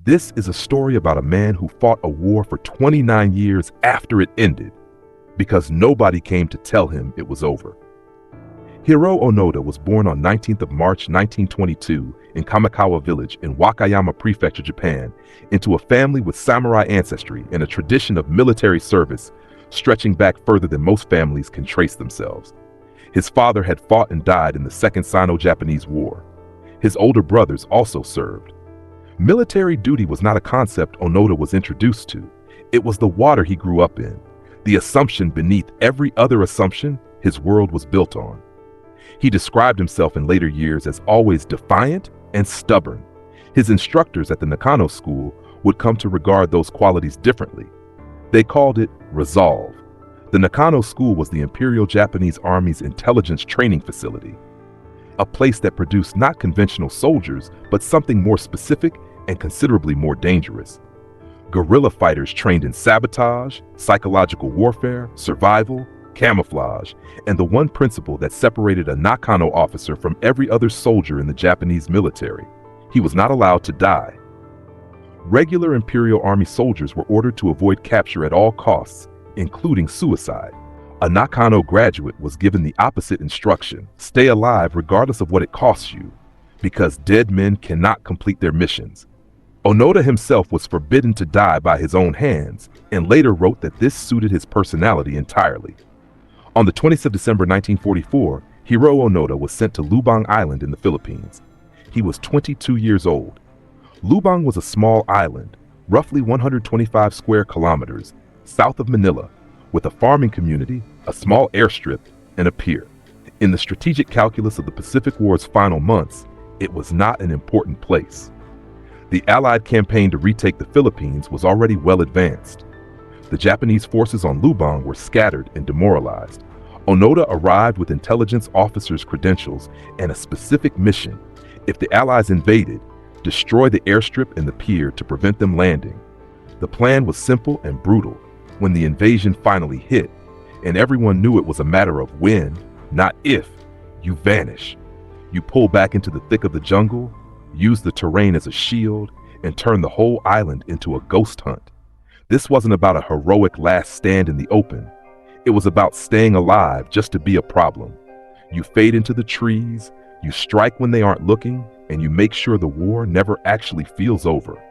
This is a story about a man who fought a war for 29 years after it ended, because nobody came to tell him it was over. Hiroo Onoda was born on 19th of March 1922 in Kamikawa Village in Wakayama Prefecture, Japan, into a family with samurai ancestry and a tradition of military service stretching back further than most families can trace themselves. His father had fought and died in the Second Sino-Japanese War. His older brothers also served. Military duty was not a concept Onoda was introduced to. It was the water he grew up in, the assumption beneath every other assumption his world was built on. He described himself in later years as always defiant and stubborn. His instructors at the Nakano School would come to regard those qualities differently. They called it resolve. The Nakano School was the Imperial Japanese Army's intelligence training facility, a place that produced not conventional soldiers, but something more specific and considerably more dangerous. Guerrilla fighters trained in sabotage, psychological warfare, survival, camouflage, and the one principle that separated a Nakano officer from every other soldier in the Japanese military: he was not allowed to die. Regular Imperial Army soldiers were ordered to avoid capture at all costs, including suicide. A Nakano graduate was given the opposite instruction: stay alive regardless of what it costs you, because dead men cannot complete their missions. Onoda himself was forbidden to die by his own hands, and later wrote that this suited his personality entirely. On the 20th of December 1944, Hiroo Onoda was sent to Lubang Island in the Philippines. He was 22 years old. Lubang was a small island, roughly 125 square kilometers, south of Manila, with a farming community, a small airstrip, and a pier. In the strategic calculus of the Pacific War's final months, it was not an important place. The Allied campaign to retake the Philippines was already well advanced. The Japanese forces on Lubang were scattered and demoralized. Onoda arrived with intelligence officers' credentials and a specific mission: if the Allies invaded, destroy the airstrip and the pier to prevent them landing. The plan was simple and brutal. When the invasion finally hit, and everyone knew it was a matter of when, not if, you vanish. You pull back into the thick of the jungle, use the terrain as a shield, and turn the whole island into a ghost hunt. This wasn't about a heroic last stand in the open. It was about staying alive just to be a problem. You fade into the trees, you strike when they aren't looking, and you make sure the war never actually feels over.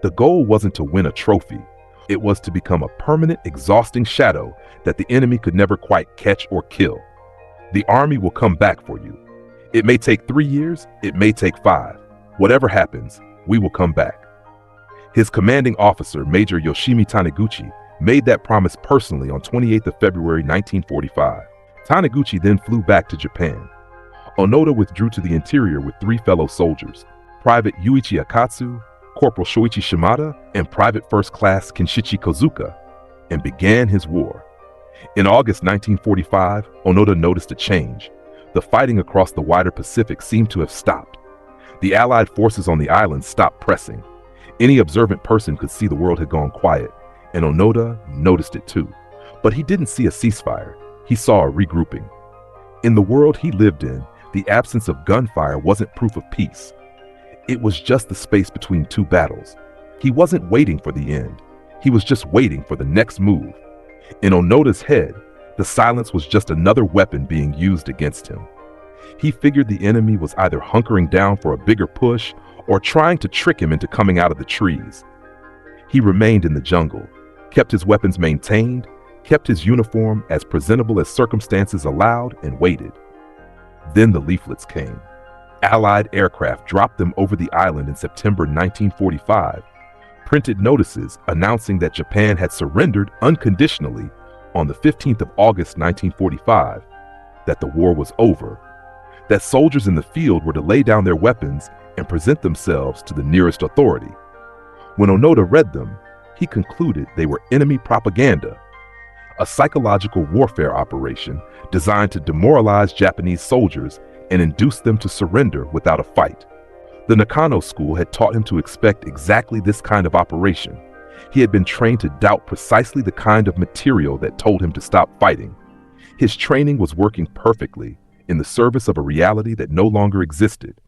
The goal wasn't to win a trophy. It was to become a permanent, exhausting shadow that the enemy could never quite catch or kill. The army will come back for you. It may take 3 years, it may take 5. Whatever happens, we will come back. His commanding officer, Major Yoshimi Taniguchi, made that promise personally on 28th of February 1945. Taniguchi then flew back to Japan. Onoda withdrew to the interior with 3 fellow soldiers: Private Yuichi Akatsu, Corporal Shoichi Shimada, and Private First Class Kenshichi Kozuka, and began his war. In August 1945, Onoda noticed a change. The fighting across the wider Pacific seemed to have stopped. The Allied forces on the island stopped pressing. Any observant person could see the world had gone quiet, and Onoda noticed it too. But he didn't see a ceasefire. He saw a regrouping. In the world he lived in, the absence of gunfire wasn't proof of peace. It was just the space between 2 battles. He wasn't waiting for the end. He was just waiting for the next move. In Onoda's head, the silence was just another weapon being used against him. He figured the enemy was either hunkering down for a bigger push or trying to trick him into coming out of the trees. He remained in the jungle, kept his weapons maintained, kept his uniform as presentable as circumstances allowed, and waited. Then the leaflets came. Allied aircraft dropped them over the island in September 1945, printed notices announcing that Japan had surrendered unconditionally on the 15th of August 1945, that the war was over, that soldiers in the field were to lay down their weapons and present themselves to the nearest authority. When Onoda read them, he concluded they were enemy propaganda, a psychological warfare operation designed to demoralize Japanese soldiers and induce them to surrender without a fight. The Nakano School had taught him to expect exactly this kind of operation. He had been trained to doubt precisely the kind of material that told him to stop fighting. His training was working perfectly in the service of a reality that no longer existed.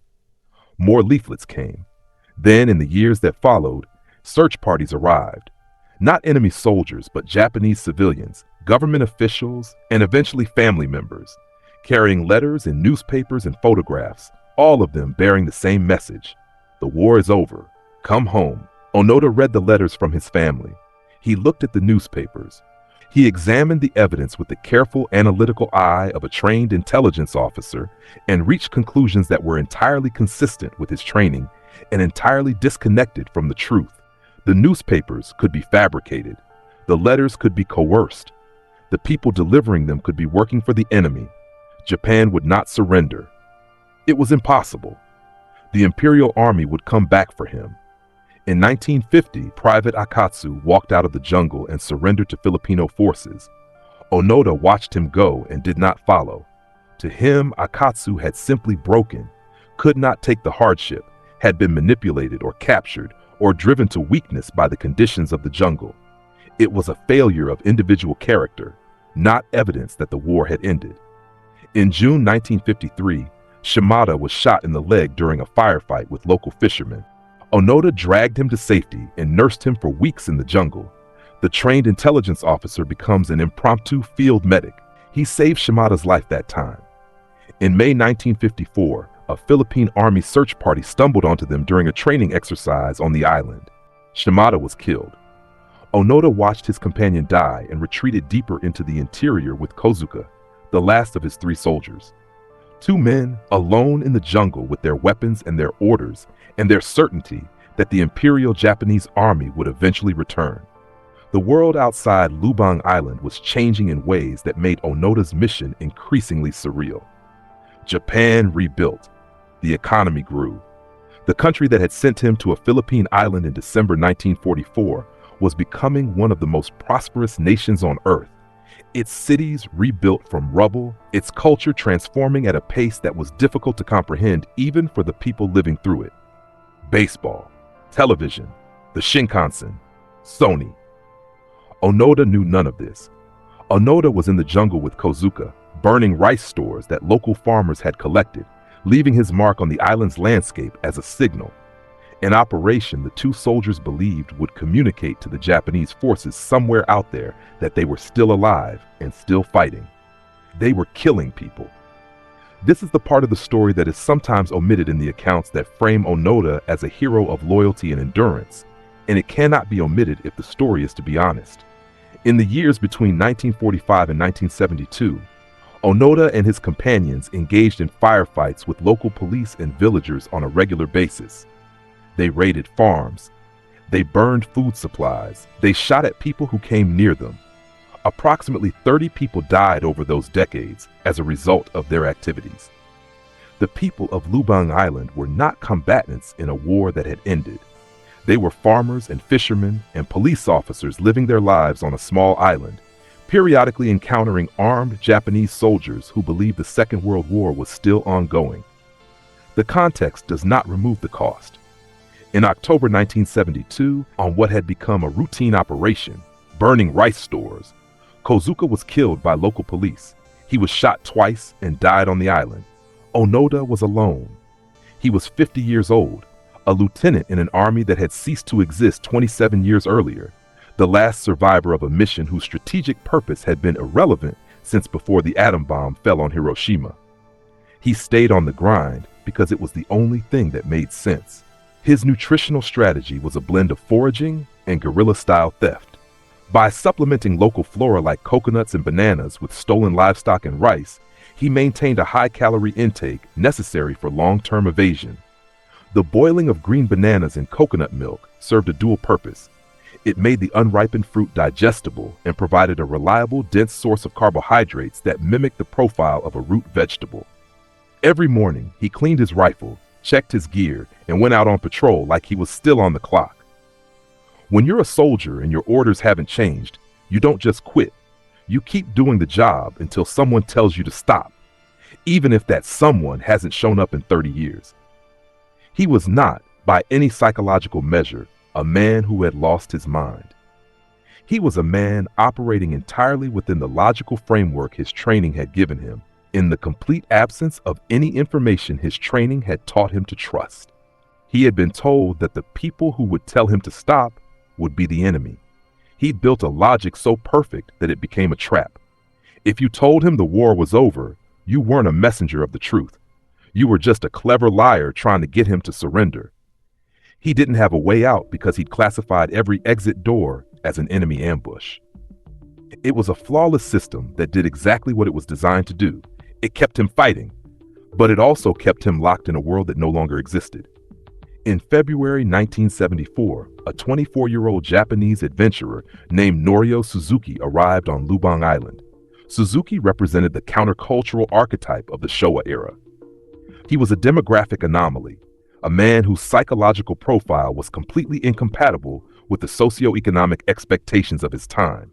More leaflets came. Then, in the years that followed, search parties arrived. Not enemy soldiers, but Japanese civilians, government officials, and eventually family members, carrying letters and newspapers and photographs, all of them bearing the same message. The war is over. Come home. Onoda read the letters from his family. He looked at the newspapers. He examined the evidence with the careful analytical eye of a trained intelligence officer and reached conclusions that were entirely consistent with his training and entirely disconnected from the truth. The newspapers could be fabricated. The letters could be coerced. The people delivering them could be working for the enemy. Japan would not surrender. It was impossible. The Imperial Army would come back for him. In 1950, Private Akatsu walked out of the jungle and surrendered to Filipino forces. Onoda watched him go and did not follow. To him, Akatsu had simply broken, could not take the hardship, had been manipulated or captured or driven to weakness by the conditions of the jungle. It was a failure of individual character, not evidence that the war had ended. In June 1953, Shimada was shot in the leg during a firefight with local fishermen. Onoda dragged him to safety and nursed him for weeks in the jungle. The trained intelligence officer becomes an impromptu field medic. He saved Shimada's life that time. In May 1954, a Philippine Army search party stumbled onto them during a training exercise on the island. Shimada was killed. Onoda watched his companion die and retreated deeper into the interior with Kozuka, the last of his 3 soldiers. 2 men, alone in the jungle with their weapons and their orders, and their certainty that the Imperial Japanese Army would eventually return. The world outside Lubang Island was changing in ways that made Onoda's mission increasingly surreal. Japan rebuilt. The economy grew. The country that had sent him to a Philippine island in December 1944 was becoming one of the most prosperous nations on earth. Its cities rebuilt from rubble, its culture transforming at a pace that was difficult to comprehend even for the people living through it. Baseball, television, the Shinkansen, Sony. Onoda knew none of this. Onoda was in the jungle with Kozuka, burning rice stores that local farmers had collected, leaving his mark on the island's landscape as a signal. An operation the 2 soldiers believed would communicate to the Japanese forces somewhere out there that they were still alive and still fighting. They were killing people. This is the part of the story that is sometimes omitted in the accounts that frame Onoda as a hero of loyalty and endurance, and it cannot be omitted if the story is to be honest. In the years between 1945 and 1972, Onoda and his companions engaged in firefights with local police and villagers on a regular basis. They raided farms. They burned food supplies. They shot at people who came near them. Approximately 30 people died over those decades as a result of their activities. The people of Lubang Island were not combatants in a war that had ended. They were farmers and fishermen and police officers living their lives on a small island, periodically encountering armed Japanese soldiers who believed the Second World War was still ongoing. The context does not remove the cost. In October 1972, on what had become a routine operation, burning rice stores, Kozuka was killed by local police. He was shot twice and died on the island. Onoda was alone. He was 50 years old, a lieutenant in an army that had ceased to exist 27 years earlier, the last survivor of a mission whose strategic purpose had been irrelevant since before the atom bomb fell on Hiroshima. He stayed on the grind because it was the only thing that made sense. His nutritional strategy was a blend of foraging and guerrilla-style theft. By supplementing local flora like coconuts and bananas with stolen livestock and rice, he maintained a high-calorie intake necessary for long-term evasion. The boiling of green bananas in coconut milk served a dual purpose. It made the unripened fruit digestible and provided a reliable, dense source of carbohydrates that mimicked the profile of a root vegetable. Every morning, he cleaned his rifle, checked his gear, and went out on patrol like he was still on the clock. When you're a soldier and your orders haven't changed, you don't just quit. You keep doing the job until someone tells you to stop, even if that someone hasn't shown up in 30 years. He was not, by any psychological measure, a man who had lost his mind. He was a man operating entirely within the logical framework his training had given him, in the complete absence of any information his training had taught him to trust. He had been told that the people who would tell him to stop would be the enemy. He'd built a logic so perfect that it became a trap. If you told him the war was over, you weren't a messenger of the truth. You were just a clever liar trying to get him to surrender. He didn't have a way out because he'd classified every exit door as an enemy ambush. It was a flawless system that did exactly what it was designed to do. It kept him fighting, but it also kept him locked in a world that no longer existed. In February 1974, a 24-year-old Japanese adventurer named Norio Suzuki arrived on Lubang Island. Suzuki represented the countercultural archetype of the Showa era. He was a demographic anomaly, a man whose psychological profile was completely incompatible with the socioeconomic expectations of his time.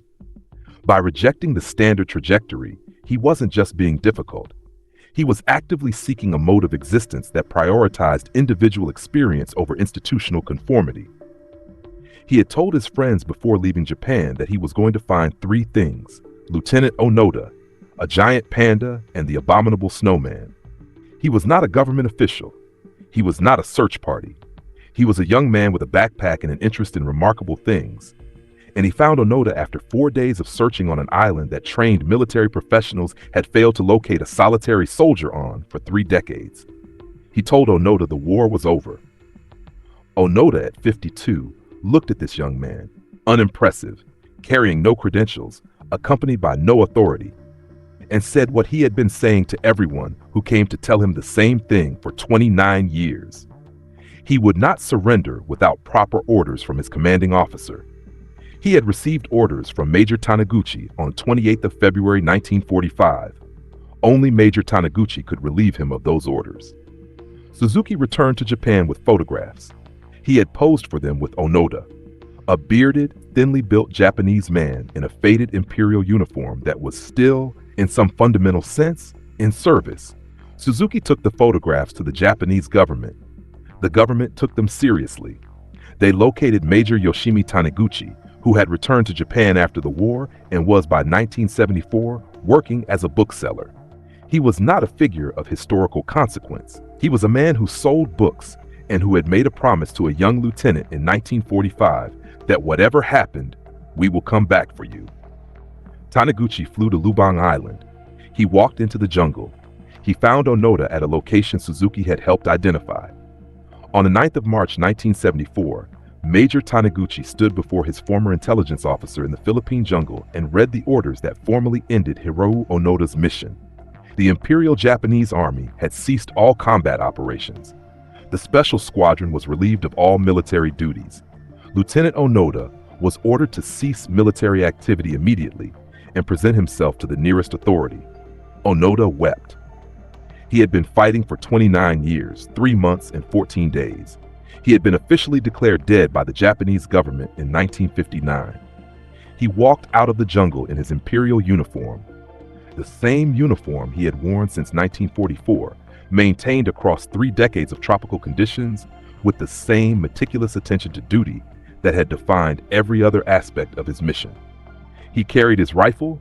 By rejecting the standard trajectory, he wasn't just being difficult. He was actively seeking a mode of existence that prioritized individual experience over institutional conformity. He had told his friends before leaving Japan that he was going to find three things: Lieutenant Onoda, a giant panda, and the abominable snowman. He was not a government official. He was not a search party. He was a young man with a backpack and an interest in remarkable things. And he found Onoda after 4 days of searching on an island that trained military professionals had failed to locate a solitary soldier on for 3 decades. He told Onoda the war was over. Onoda, at 52, looked at this young man, unimpressive, carrying no credentials, accompanied by no authority, and said what he had been saying to everyone who came to tell him the same thing for 29 years. He would not surrender without proper orders from his commanding officer. He had received orders from Major Taniguchi on 28th of February 1945. Only Major Taniguchi could relieve him of those orders. Suzuki returned to Japan with photographs. He had posed for them with Onoda, a bearded, thinly built Japanese man in a faded imperial uniform that was still, in some fundamental sense, in service. Suzuki took the photographs to the Japanese government. The government took them seriously. They located Major Yoshimi Taniguchi, who had returned to Japan after the war and was by 1974 working as a bookseller. He was not a figure of historical consequence. He was a man who sold books and who had made a promise to a young lieutenant in 1945 that whatever happened, we will come back for you. Taniguchi flew to Lubang Island. He walked into the jungle. He found Onoda at a location Suzuki had helped identify. On the 9th of March 1974, Major Taniguchi stood before his former intelligence officer in the Philippine jungle and read the orders that formally ended Hiroo Onoda's mission. The Imperial Japanese Army had ceased all combat operations. The Special Squadron was relieved of all military duties. Lieutenant Onoda was ordered to cease military activity immediately and present himself to the nearest authority. Onoda wept. He had been fighting for 29 years, 3 months, and 14 days. He had been officially declared dead by the Japanese government in 1959. He walked out of the jungle in his imperial uniform, the same uniform he had worn since 1944, maintained across 3 decades of tropical conditions, with the same meticulous attention to duty that had defined every other aspect of his mission. He carried his rifle,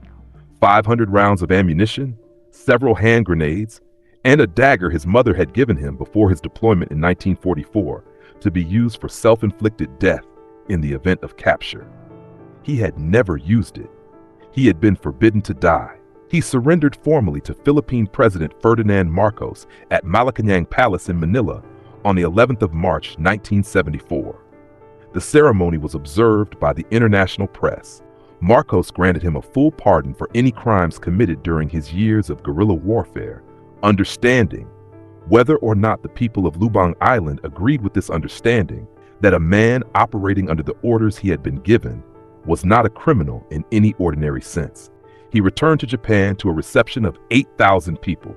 500 rounds of ammunition, several hand grenades, and a dagger his mother had given him before his deployment in 1944 to be used for self-inflicted death in the event of capture. He had never used it. He had been forbidden to die. He surrendered formally to Philippine President Ferdinand Marcos at Malacañang Palace in Manila on the 11th of March 1974. The ceremony was observed by the international press. Marcos granted him a full pardon for any crimes committed during his years of guerrilla warfare, understanding, whether or not the people of Lubang Island agreed with this understanding, that a man operating under the orders he had been given was not a criminal in any ordinary sense. He returned to Japan to a reception of 8,000 people.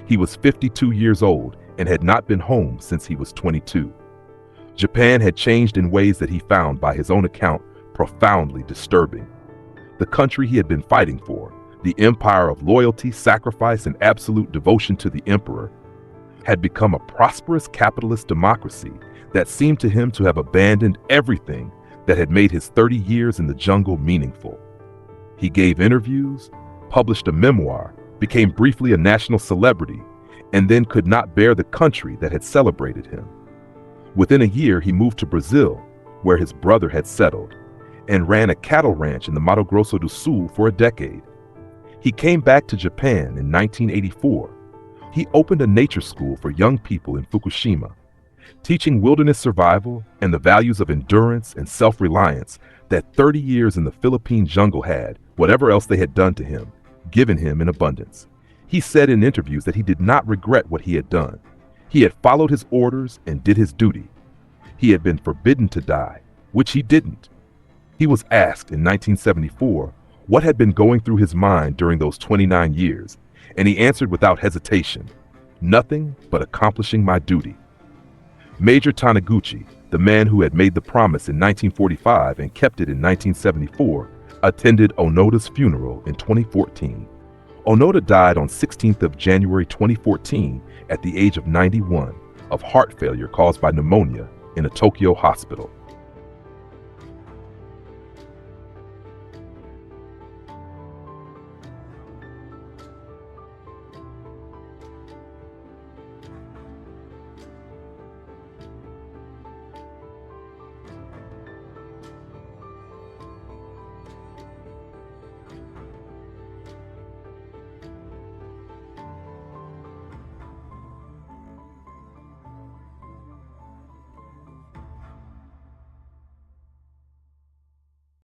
He was 52 years old and had not been home since he was 22. Japan had changed in ways that he found, by his own account, profoundly disturbing. The country he had been fighting for, the empire of loyalty, sacrifice, and absolute devotion to the emperor, had become a prosperous capitalist democracy that seemed to him to have abandoned everything that had made his 30 years in the jungle meaningful. He gave interviews, published a memoir, became briefly a national celebrity, and then could not bear the country that had celebrated him. Within a year, he moved to Brazil, where his brother had settled, and ran a cattle ranch in the Mato Grosso do Sul for a decade. He came back to Japan in 1984. He opened a nature school for young people in Fukushima, teaching wilderness survival and the values of endurance and self-reliance that 30 years in the Philippine jungle had, whatever else they had done to him, given him in abundance. He said in interviews that he did not regret what he had done. He had followed his orders and did his duty. He had been forbidden to die, which he didn't. He was asked in 1974 what had been going through his mind during those 29 years, and he answered without hesitation, "Nothing but accomplishing my duty." Major Taniguchi, the man who had made the promise in 1945 and kept it in 1974, attended Onoda's funeral in 2014. Onoda died on 16th of January 2014 at the age of 91 of heart failure caused by pneumonia in a Tokyo hospital.